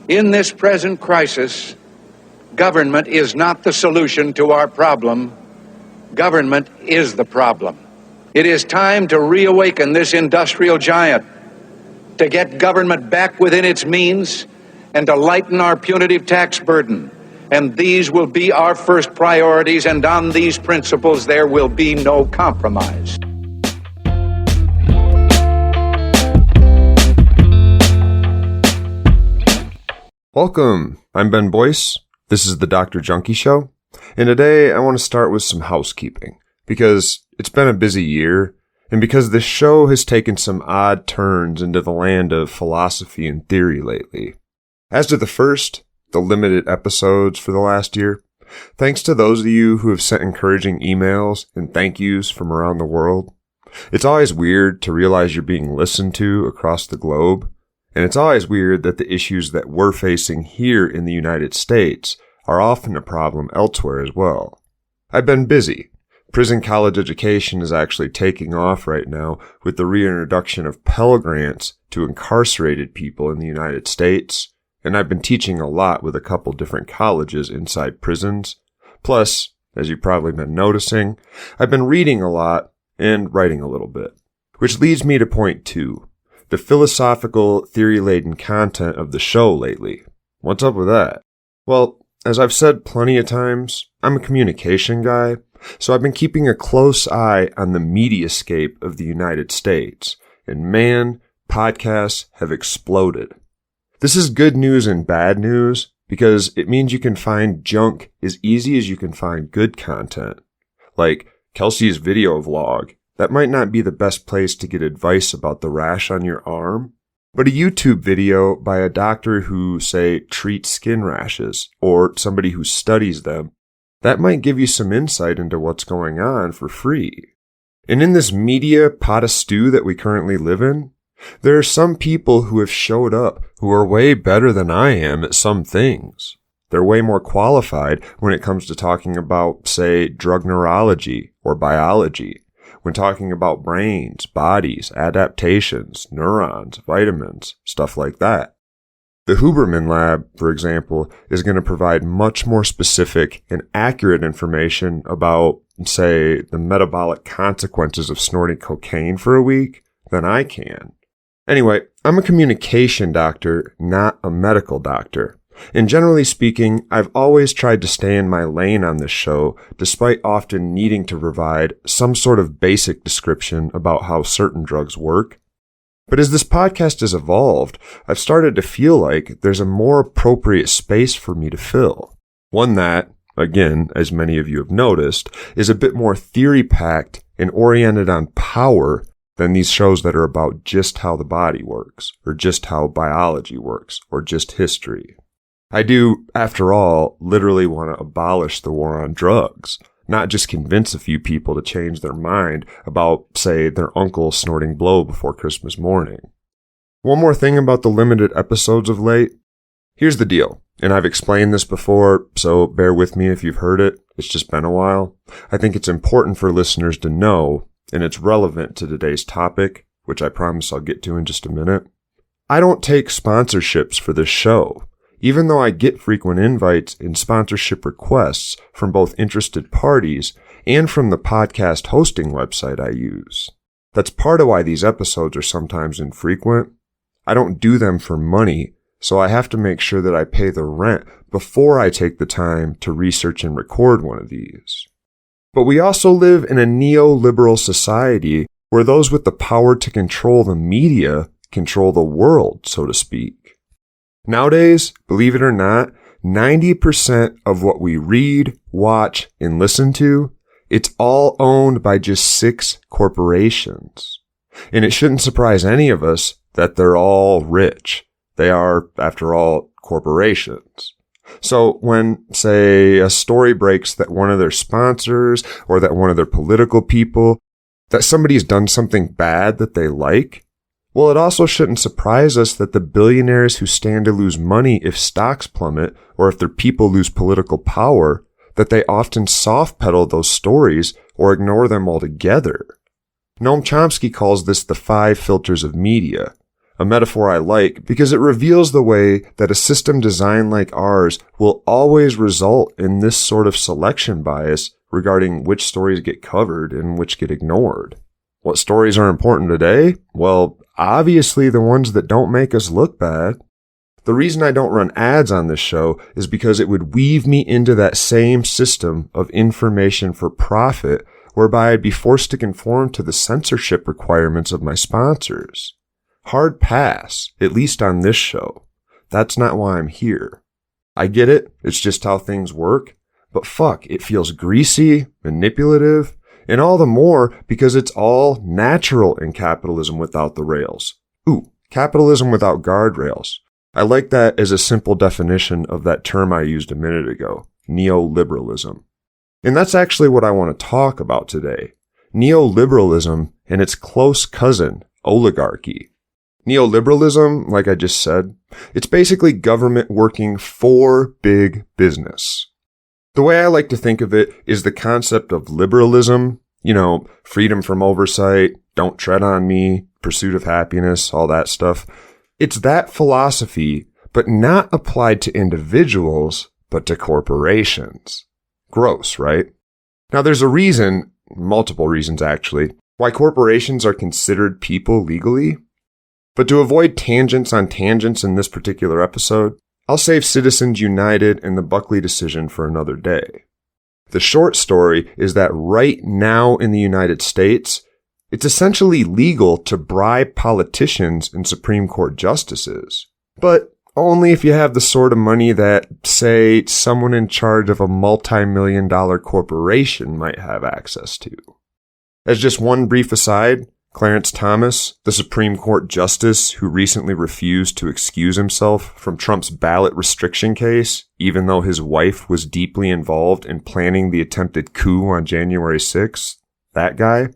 In this present crisis, government is not the solution to our problem. Government is the problem. It is time to reawaken this industrial giant, to get government back within its means, and to lighten our punitive tax burden. And these will be our first priorities, and on these principles there will be no compromise. Welcome, I'm Ben Boyce. This is the Dr. Junkie Show, and today I want to start with some housekeeping, because it's been a busy year, and because this show has taken some odd turns into the land of philosophy and theory lately. As to the first, the limited episodes for the last year, thanks to those of you who have sent encouraging emails and thank yous from around the world. It's always weird to realize you're being listened to across the globe. And it's always weird that the issues that we're facing here in the United States are often a problem elsewhere as well. I've been busy. Prison college education is actually taking off right now with the reintroduction of Pell Grants to incarcerated people in the United States, and I've been teaching a lot with a couple different colleges inside prisons. Plus, as you've probably been noticing, I've been reading a lot and writing a little bit. Which leads me to point 2. The philosophical, theory-laden content of the show lately. What's up with that? Well, as I've said plenty of times, I'm a communication guy, so I've been keeping a close eye on the mediascape of the United States, and man, podcasts have exploded. This is good news and bad news, because it means you can find junk as easy as you can find good content. Like Kelsey's video vlog. That might not be the best place to get advice about the rash on your arm, but a YouTube video by a doctor who, say, treats skin rashes, or somebody who studies them, that might give you some insight into what's going on for free. And in this media pot of stew that we currently live in, there are some people who have showed up who are way better than I am at some things. They're way more qualified when it comes to talking about, say, drug neurology or biology. When talking about brains, bodies, adaptations, neurons, vitamins, stuff like that. The Huberman Lab, for example, is going to provide much more specific and accurate information about, say, the metabolic consequences of snorting cocaine for a week than I can. Anyway, I'm a communication doctor, not a medical doctor. And generally speaking, I've always tried to stay in my lane on this show, despite often needing to provide some sort of basic description about how certain drugs work. But as this podcast has evolved, I've started to feel like there's a more appropriate space for me to fill. One that, again, as many of you have noticed, is a bit more theory-packed and oriented on power than these shows that are about just how the body works, or just how biology works, or just history. I do, after all, literally want to abolish the war on drugs, not just convince a few people to change their mind about, say, their uncle snorting blow before Christmas morning. One more thing about the limited episodes of late. Here's the deal, and I've explained this before, so bear with me if you've heard it. It's just been a while. I think it's important for listeners to know, and it's relevant to today's topic, which I promise I'll get to in just a minute. I don't take sponsorships for this show. Even though I get frequent invites and sponsorship requests from both interested parties and from the podcast hosting website I use. That's part of why these episodes are sometimes infrequent. I don't do them for money, so I have to make sure that I pay the rent before I take the time to research and record one of these. But we also live in a neoliberal society where those with the power to control the media control the world, so to speak. Nowadays, believe it or not, 90% of what we read, watch, and listen to, it's all owned by just 6 corporations. And it shouldn't surprise any of us that they're all rich. They are, after all, corporations. So when, say, a story breaks that one of their sponsors or that one of their political people, that somebody's done something bad that they like, well, it also shouldn't surprise us that the billionaires who stand to lose money if stocks plummet or if their people lose political power, that they often soft pedal those stories or ignore them altogether. Noam Chomsky calls this the 5 filters of media. a metaphor I like because it reveals the way that a system designed like ours will always result in this sort of selection bias regarding which stories get covered and which get ignored. What stories are important today? Well, obviously the ones that don't make us look bad. The reason I don't run ads on this show is because it would weave me into that same system of information for profit whereby I'd be forced to conform to the censorship requirements of my sponsors. Hard pass, at least on this show. That's not why I'm here. I get it, it's just how things work, but fuck, it feels greasy, manipulative, and all the more because it's all natural in capitalism without the rails. Ooh, capitalism without guardrails. I like that as a simple definition of that term I used a minute ago, neoliberalism. And that's actually what I want to talk about today. Neoliberalism and its close cousin, oligarchy. Neoliberalism, like I just said, it's basically government working for big business. The way I like to think of it is the concept of liberalism, freedom from oversight, don't tread on me, pursuit of happiness, all that stuff. It's that philosophy, but not applied to individuals, but to corporations. Gross, right? Now there's a reason, multiple reasons actually, why corporations are considered people legally. But to avoid tangents on tangents in this particular episode, I'll save Citizens United and the Buckley decision for another day. The short story is that right now in the United States, it's essentially legal to bribe politicians and Supreme Court justices, but only if you have the sort of money that, say, someone in charge of a multi-million-dollar corporation might have access to. As just one brief aside, Clarence Thomas, the Supreme Court justice who recently refused to excuse himself from Trump's ballot restriction case, even though his wife was deeply involved in planning the attempted coup on January 6th, that guy,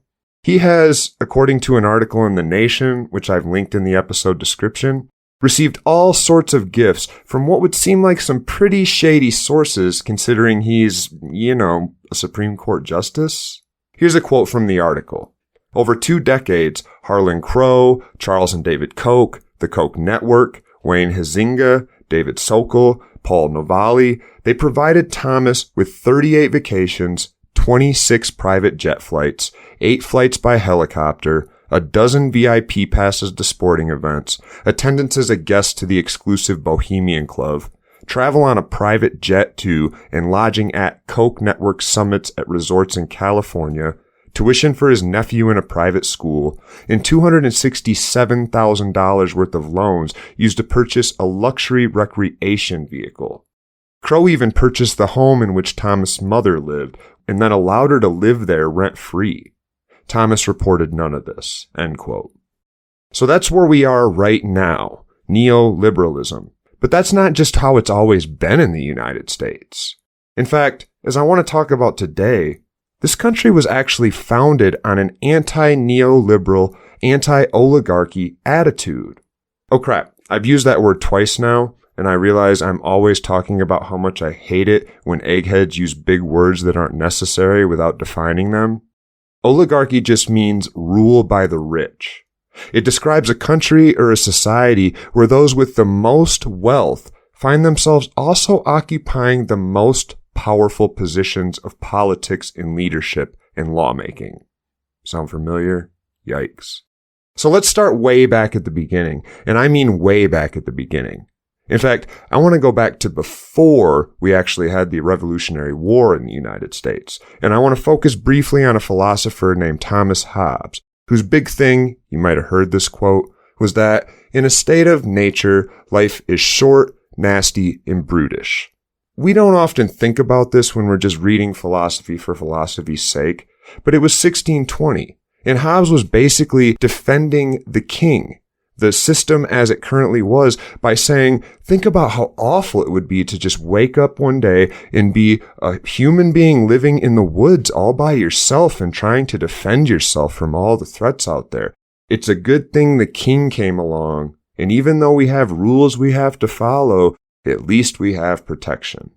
he has, according to an article in The Nation, which I've linked in the episode description, received all sorts of gifts from what would seem like some pretty shady sources considering he's, a Supreme Court justice. Here's a quote from the article. Over 2 decades, Harlan Crow, Charles and David Koch, the Koch Network, Wayne Huizenga, David Sokol, Paul Novalli, they provided Thomas with 38 vacations, 26 private jet flights, 8 flights by helicopter, a dozen VIP passes to sporting events, attendance as a guest to the exclusive Bohemian Club, travel on a private jet to and lodging at Koch Network summits at resorts in California, tuition for his nephew in a private school, and $267,000 worth of loans used to purchase a luxury recreation vehicle. Crow even purchased the home in which Thomas' mother lived and then allowed her to live there rent-free. Thomas reported none of this, end quote. So that's where we are right now, neoliberalism. But that's not just how it's always been in the United States. In fact, as I want to talk about today, this country was actually founded on an anti-neoliberal, anti-oligarchy attitude. Oh crap, I've used that word twice now, and I realize I'm always talking about how much I hate it when eggheads use big words that aren't necessary without defining them. Oligarchy just means rule by the rich. It describes a country or a society where those with the most wealth find themselves also occupying the most powerful positions of politics and leadership and lawmaking. Sound familiar? Yikes. So let's start way back at the beginning, and I mean way back at the beginning. In fact, I want to go back to before we actually had the Revolutionary War in the United States, and I want to focus briefly on a philosopher named Thomas Hobbes, whose big thing, you might have heard this quote, was that in a state of nature, life is short, nasty, and brutish. We don't often think about this when we're just reading philosophy for philosophy's sake, but it was 1620, and Hobbes was basically defending the king, the system as it currently was, by saying, think about how awful it would be to just wake up one day and be a human being living in the woods all by yourself and trying to defend yourself from all the threats out there. It's a good thing the king came along, and even though we have rules we have to follow, at least we have protection.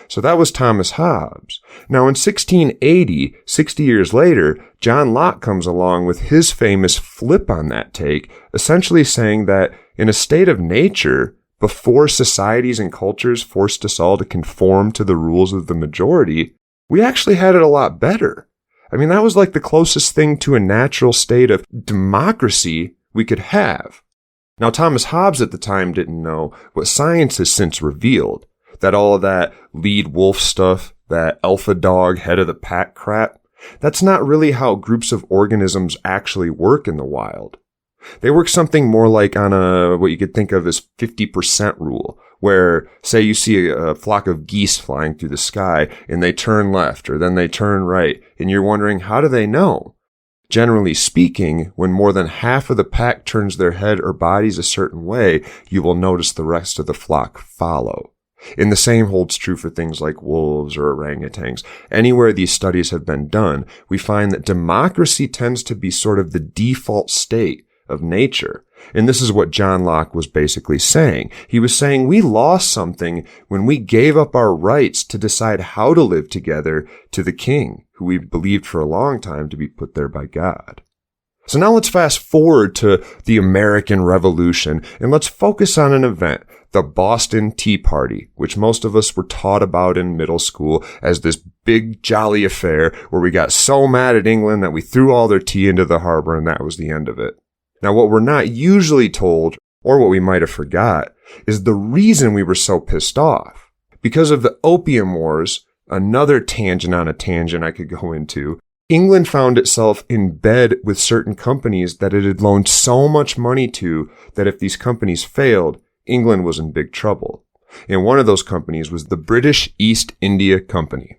So that was Thomas Hobbes. Now in 1680, 60 years later, John Locke comes along with his famous flip on that take, essentially saying that in a state of nature, before societies and cultures forced us all to conform to the rules of the majority, we actually had it a lot better. I mean, that was like the closest thing to a natural state of democracy we could have. Now, Thomas Hobbes at the time didn't know what science has since revealed, that all of that lead wolf stuff, that alpha dog, head of the pack crap, that's not really how groups of organisms actually work in the wild. They work something more like on what you could think of as 50% rule, where, say you see a flock of geese flying through the sky and they turn left or then they turn right, and you're wondering, how do they know? Generally speaking, when more than half of the pack turns their head or bodies a certain way, you will notice the rest of the flock follow. And the same holds true for things like wolves or orangutans. Anywhere these studies have been done, we find that democracy tends to be sort of the default state of nature. And this is what John Locke was basically saying. He was saying we lost something when we gave up our rights to decide how to live together to the king, who we believed for a long time to be put there by God. So now let's fast forward to the American Revolution and let's focus on an event, the Boston Tea Party, which most of us were taught about in middle school as this big jolly affair where we got so mad at England that we threw all their tea into the harbor and that was the end of it. Now, what we're not usually told, or what we might have forgot, is the reason we were so pissed off. Because of the Opium Wars, another tangent on a tangent I could go into, England found itself in bed with certain companies that it had loaned so much money to that if these companies failed, England was in big trouble. And one of those companies was the British East India Company.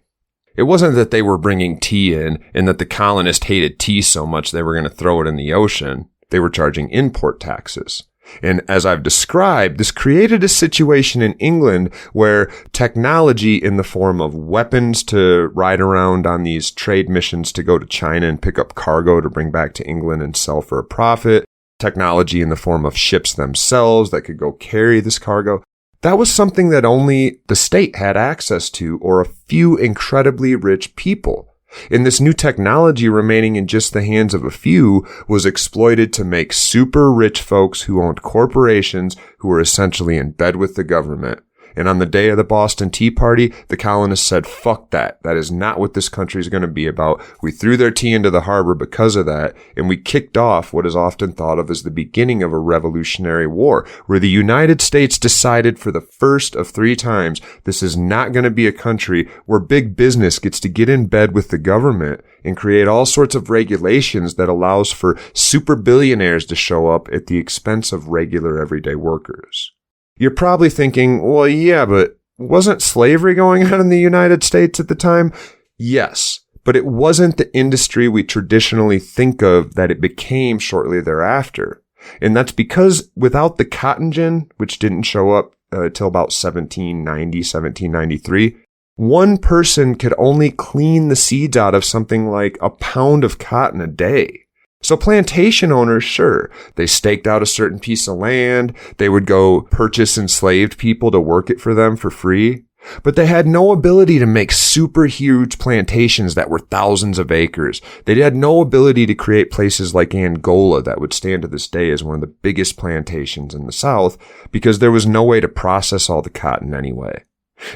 It wasn't that they were bringing tea in and that the colonists hated tea so much they were going to throw it in the ocean. They were charging import taxes. And as I've described, this created a situation in England where technology in the form of weapons to ride around on these trade missions to go to China and pick up cargo to bring back to England and sell for a profit, technology in the form of ships themselves that could go carry this cargo, that was something that only the state had access to or a few incredibly rich people. And this new technology remaining in just the hands of a few was exploited to make super rich folks who owned corporations who were essentially in bed with the government. And on the day of the Boston Tea Party, the colonists said, fuck that. That is not what this country is going to be about. We threw their tea into the harbor because of that, and we kicked off what is often thought of as the beginning of a revolutionary war, where the United States decided for the first of 3 times this is not going to be a country where big business gets to get in bed with the government and create all sorts of regulations that allows for super billionaires to show up at the expense of regular everyday workers. You're probably thinking, well, yeah, but wasn't slavery going on in the United States at the time? Yes, but it wasn't the industry we traditionally think of that it became shortly thereafter. And that's because without the cotton gin, which didn't show up till about 1793, one person could only clean the seeds out of something like a pound of cotton a day. So plantation owners, sure, they staked out a certain piece of land, they would go purchase enslaved people to work it for them for free, but they had no ability to make super huge plantations that were thousands of acres. They had no ability to create places like Angola that would stand to this day as one of the biggest plantations in the South because there was no way to process all the cotton anyway.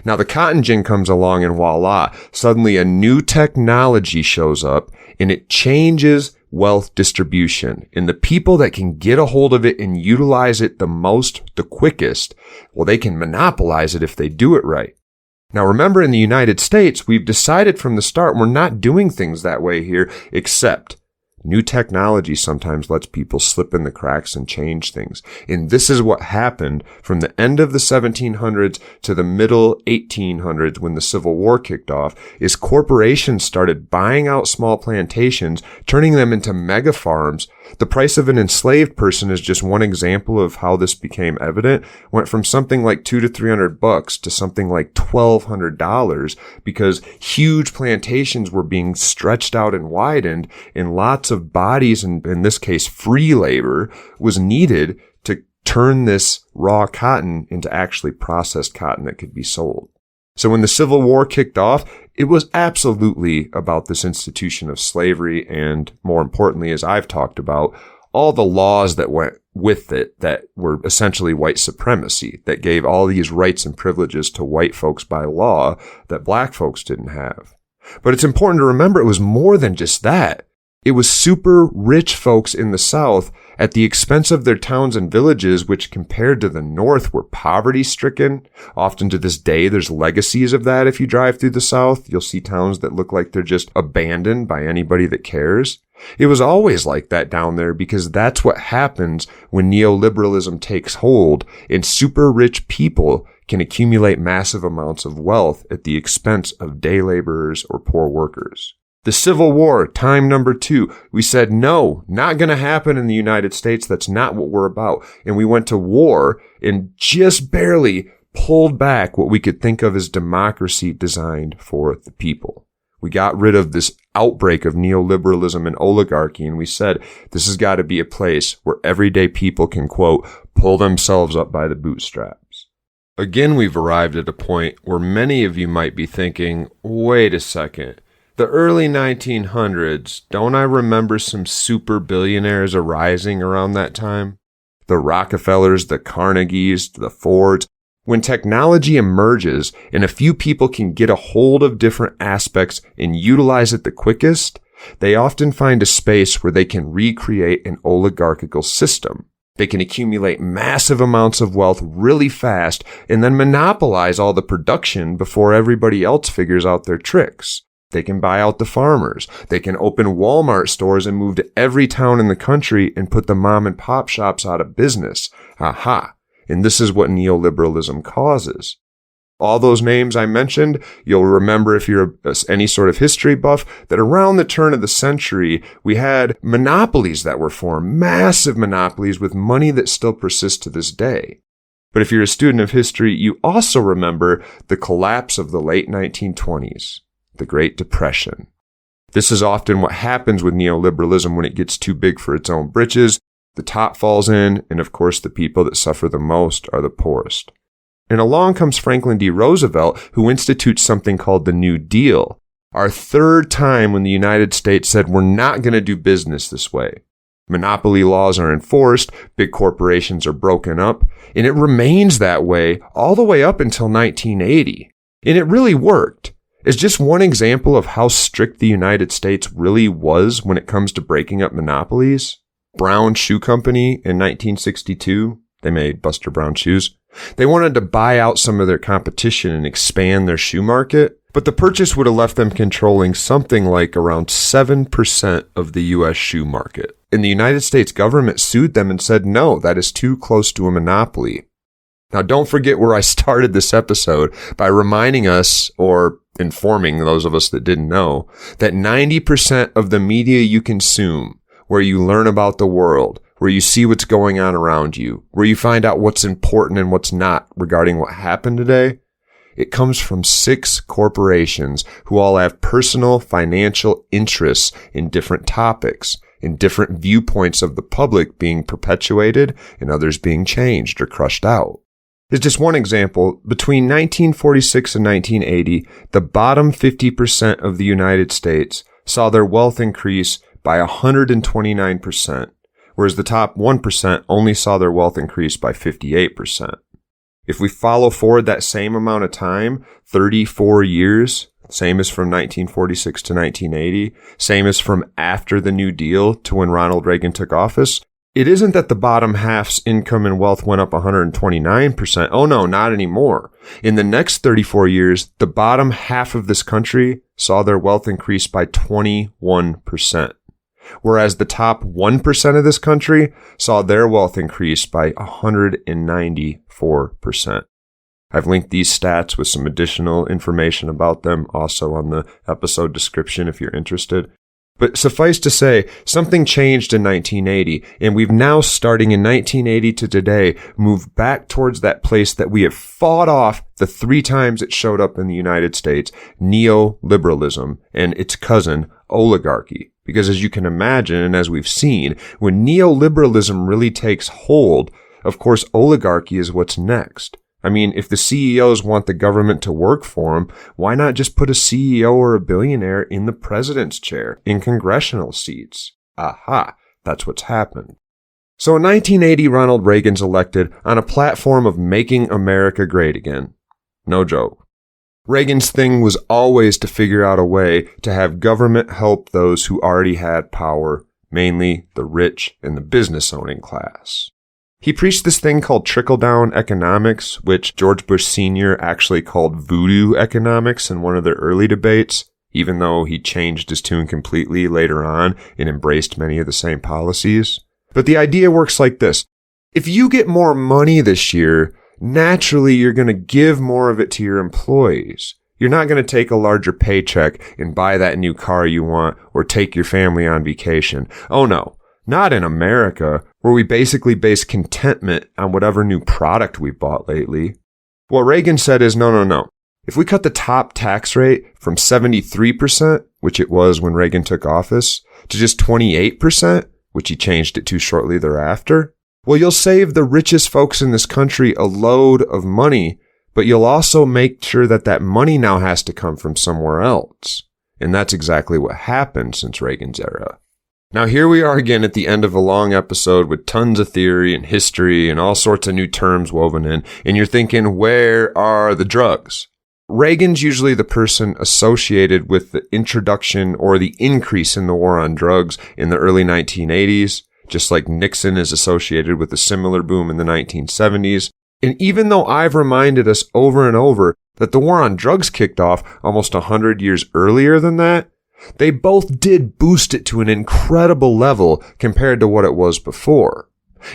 Now the cotton gin comes along and voila, suddenly a new technology shows up and it changes wealth distribution. And the people that can get a hold of it and utilize it the most, the quickest, well, they can monopolize it if they do it right. Now remember, in the United States, we've decided from the start we're not doing things that way here, except new technology sometimes lets people slip in the cracks and change things. And this is what happened from the end of the 1700s to the middle 1800s when the Civil War kicked off, is corporations started buying out small plantations, turning them into mega farms. The price of an enslaved person is just one example of how this became evident. Went from something like $200 to $300 to something like $1,200 because huge plantations were being stretched out and widened, and lots of bodies, and in this case free labor, was needed to turn this raw cotton into actually processed cotton that could be sold. So when the Civil War kicked off, it was absolutely about this institution of slavery and, more importantly, as I've talked about, all the laws that went with it that were essentially white supremacy, that gave all these rights and privileges to white folks by law that black folks didn't have. But it's important to remember it was more than just that. It was super rich folks in the South at the expense of their towns and villages, which compared to the North were poverty-stricken. Often to this day, there's legacies of that. If you drive through the South, you'll see towns that look like they're just abandoned by anybody that cares. It was always like that down there because that's what happens when neoliberalism takes hold and super rich people can accumulate massive amounts of wealth at the expense of day laborers or poor workers. The Civil War, time number 2, we said, no, not going to happen in the United States. That's not what we're about. And we went to war and just barely pulled back what we could think of as democracy designed for the people. We got rid of this outbreak of neoliberalism and oligarchy, and we said, this has got to be a place where everyday people can, quote, pull themselves up by the bootstraps. Again, we've arrived at a point where many of you might be thinking, wait a second. The early 1900s, don't I remember some super billionaires arising around that time? The Rockefellers, the Carnegies, the Fords. When technology emerges and a few people can get a hold of different aspects and utilize it the quickest, they often find a space where they can recreate an oligarchical system. They can accumulate massive amounts of wealth really fast and then monopolize all the production before everybody else figures out their tricks. They can buy out the farmers. They can open Walmart stores and move to every town in the country and put the mom and pop shops out of business. Aha. And this is what neoliberalism causes. All those names I mentioned, you'll remember if you're any sort of history buff, that around the turn of the century, we had monopolies that were formed, massive monopolies with money that still persists to this day. But if you're a student of history, you also remember the collapse of the late 1920s. The Great Depression. This is often what happens with neoliberalism when it gets too big for its own britches. The top falls in, and of course the people that suffer the most are the poorest. And along comes Franklin D. Roosevelt, who institutes something called the New Deal, our third time when the United States said we're not going to do business this way. Monopoly laws are enforced, big corporations are broken up, and it remains that way all the way up until 1980. And it really worked. Is just one example of how strict the United States really was when it comes to breaking up monopolies. Brown Shoe Company in 1962, they made Buster Brown shoes. They wanted to buy out some of their competition and expand their shoe market, but the purchase would have left them controlling something like around 7% of the U.S. shoe market. And the United States government sued them and said, no, that is too close to a monopoly. Now, don't forget where I started this episode by reminding us, or informing those of us that didn't know, that 90% of the media you consume, where you learn about the world, where you see what's going on around you, where you find out what's important and what's not regarding what happened today, it comes from 6 corporations who all have personal financial interests in different topics, in different viewpoints of the public being perpetuated and others being changed or crushed out. As just one example, between 1946 and 1980, the bottom 50% of the United States saw their wealth increase by 129%, whereas the top 1% only saw their wealth increase by 58%. If we follow forward that same amount of time, 34 years, same as from 1946 to 1980, same as from after the New Deal to when Ronald Reagan took office, it isn't that the bottom half's income and wealth went up 129%. Oh no, not anymore. In the next 34 years, the bottom half of this country saw their wealth increase by 21%, whereas the top 1% of this country saw their wealth increase by 194%. I've linked these stats with some additional information about them also on the episode description if you're interested. But suffice to say, something changed in 1980, and we've now, starting in 1980 to today, moved back towards that place that we have fought off the 3 times it showed up in the United States, neoliberalism, and its cousin, oligarchy. Because as you can imagine, and as we've seen, when neoliberalism really takes hold, of course, oligarchy is what's next. I mean, if the CEOs want the government to work for them, why not just put a CEO or a billionaire in the president's chair, in congressional seats? Aha, that's what's happened. So in 1980, Ronald Reagan's elected on a platform of making America great again. No joke. Reagan's thing was always to figure out a way to have government help those who already had power, mainly the rich and the business-owning class. He preached this thing called trickle-down economics, which George Bush Sr. actually called voodoo economics in one of their early debates, even though he changed his tune completely later on and embraced many of the same policies. But the idea works like this. If you get more money this year, naturally you're going to give more of it to your employees. You're not going to take a larger paycheck and buy that new car you want or take your family on vacation. Oh no, not in America, where we basically base contentment on whatever new product we bought lately. What Reagan said is no. If we cut the top tax rate from 73%, which it was when Reagan took office, to just 28%, which he changed it to shortly thereafter, well, you'll save the richest folks in this country a load of money, but you'll also make sure that that money now has to come from somewhere else. And that's exactly what happened since Reagan's era. Now here we are again at the end of a long episode with tons of theory and history and all sorts of new terms woven in, and you're thinking, where are the drugs? Reagan's usually the person associated with the introduction or the increase in the war on drugs in the early 1980s. Just like Nixon is associated with a similar boom in the 1970s. And even though I've reminded us over and over that the war on drugs kicked off almost 100 years earlier than that, they both did boost it to an incredible level compared to what it was before.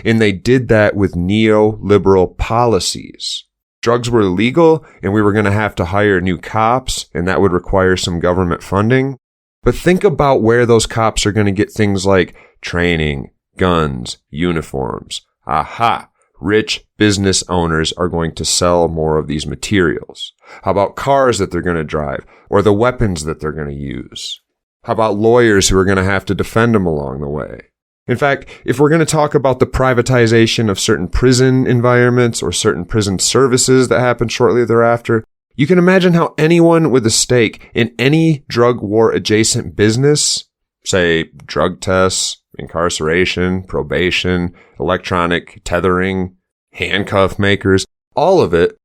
And they did that with neoliberal policies. Drugs were illegal, and we were going to have to hire new cops, and that would require some government funding. But think about where those cops are going to get things like training, guns, uniforms. Aha! Rich business owners are going to sell more of these materials. How about cars that they're going to drive, or the weapons that they're going to use? How about lawyers who are going to have to defend them along the way? In fact, if we're going to talk about the privatization of certain prison environments or certain prison services that happened shortly thereafter, you can imagine how anyone with a stake in any drug war adjacent business, say drug tests, incarceration, probation, electronic tethering, handcuff makers, all of it,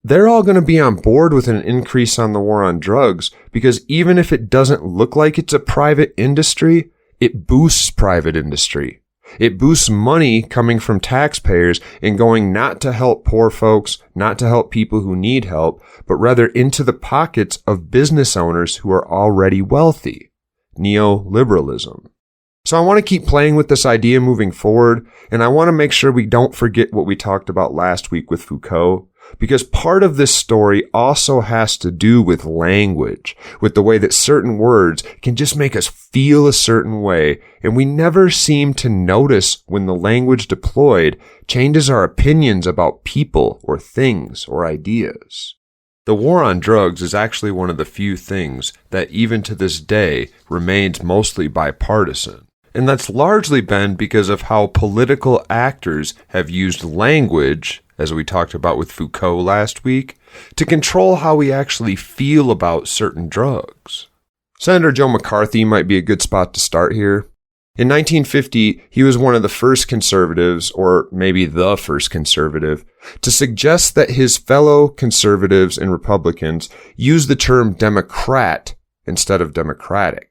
they're all going to be on board with an increase on the war on drugs because even if it doesn't look like it's a private industry, it boosts private industry. It boosts money coming from taxpayers and going not to help poor folks, not to help people who need help, but rather into the pockets of business owners who are already wealthy. Neoliberalism. So I want to keep playing with this idea moving forward, and I want to make sure we don't forget what we talked about last week with Foucault, because part of this story also has to do with language, with the way that certain words can just make us feel a certain way, and we never seem to notice when the language deployed changes our opinions about people or things or ideas. The war on drugs is actually one of the few things that even to this day remains mostly bipartisan. And that's largely been because of how political actors have used language, as we talked about with Foucault last week, to control how we actually feel about certain drugs. Senator Joe McCarthy might be a good spot to start here. In 1950, he was one of the first conservatives, or maybe the first conservative, to suggest that his fellow conservatives and Republicans use the term Democrat instead of Democratic.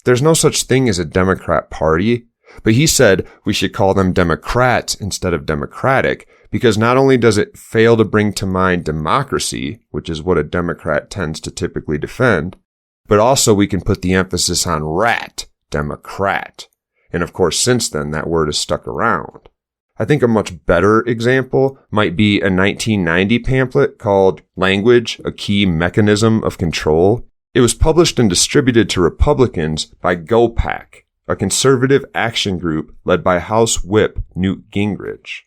There's no such thing as a Democrat Party, but he said we should call them Democrats instead of Democratic, because not only does it fail to bring to mind democracy, which is what a Democrat tends to typically defend, but also we can put the emphasis on rat, Democrat. And of course, since then, that word has stuck around. I think a much better example might be a 1990 pamphlet called Language, a Key Mechanism of Control. It was published and distributed to Republicans by GOPAC, a conservative action group led by House Whip Newt Gingrich.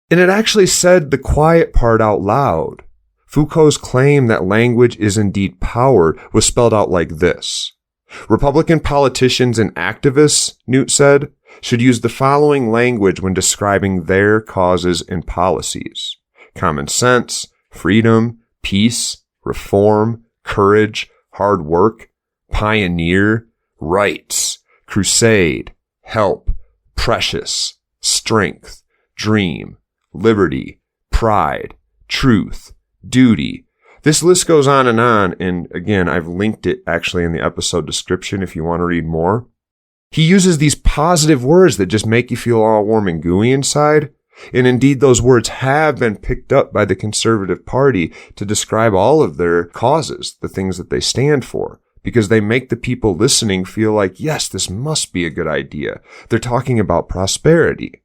And it actually said the quiet part out loud. Foucault's claim that language is indeed power was spelled out like this. Republican politicians and activists, Newt said, should use the following language when describing their causes and policies: common sense, freedom, peace, reform, courage, hard work, pioneer, rights, crusade, help, precious, strength, dream, liberty, pride, truth, duty. This list goes on, and again, I've linked it actually in the episode description if you want to read more. He uses these positive words that just make you feel all warm and gooey inside, and indeed those words have been picked up by the Conservative Party to describe all of their causes, the things that they stand for, because they make the people listening feel like, yes, this must be a good idea. They're talking about prosperity.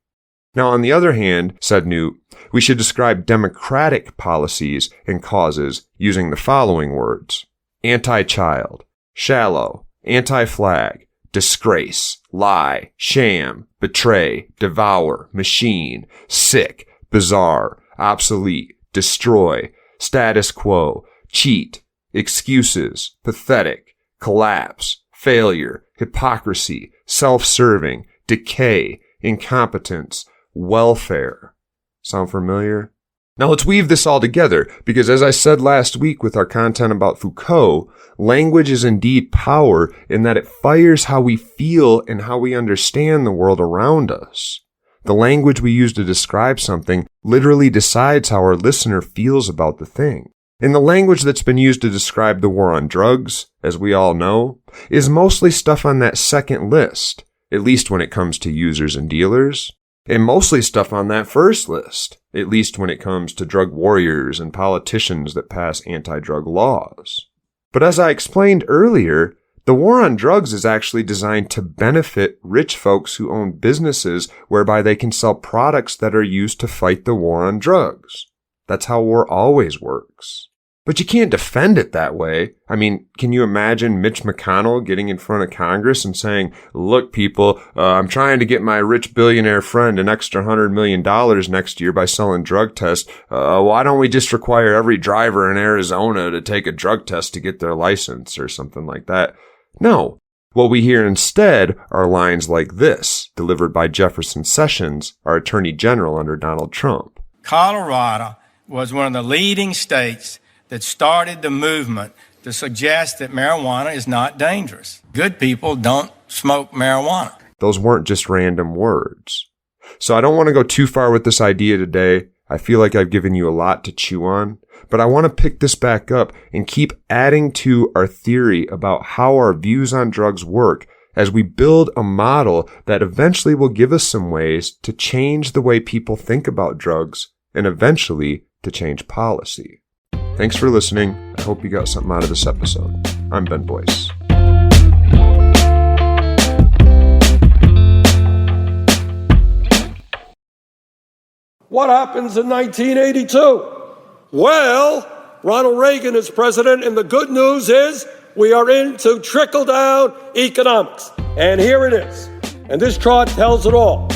Now, on the other hand, said Newt, we should describe democratic policies and causes using the following words: anti-child, shallow, anti-flag, disgrace, lie, sham, betray, devour, machine, sick, bizarre, obsolete, destroy, status quo, cheat, excuses, pathetic, collapse, failure, hypocrisy, self-serving, decay, incompetence, welfare. Sound familiar? Now let's weave this all together, because as I said last week with our content about Foucault, language is indeed power in that it fires how we feel and how we understand the world around us. The language we use to describe something literally decides how our listener feels about the thing. And the language that's been used to describe the war on drugs, as we all know, is mostly stuff on that second list, at least when it comes to users and dealers. And mostly stuff on that first list, at least when it comes to drug warriors and politicians that pass anti-drug laws. But as I explained earlier, the war on drugs is actually designed to benefit rich folks who own businesses whereby they can sell products that are used to fight the war on drugs. That's how war always works. But you can't defend it that way. I mean, can you imagine Mitch McConnell getting in front of Congress and saying, look, people, I'm trying to get my rich billionaire friend an extra $100 million next year by selling drug tests. Why don't we just require every driver in Arizona to take a drug test to get their license or something like that? No. What we hear instead are lines like this, delivered by Jefferson Sessions, our Attorney General under Donald Trump. Colorado was one of the leading states that started the movement to suggest that marijuana is not dangerous. Good people don't smoke marijuana. Those weren't just random words. So I don't want to go too far with this idea today. I feel like I've given you a lot to chew on, but I want to pick this back up and keep adding to our theory about how our views on drugs work as we build a model that eventually will give us some ways to change the way people think about drugs and eventually to change policy. Thanks for listening. I hope you got something out of this episode. I'm Ben Boyce. What happens in 1982? Well, Ronald Reagan is president, and the good news is we are into trickle-down economics. And here it is. And this chart tells it all.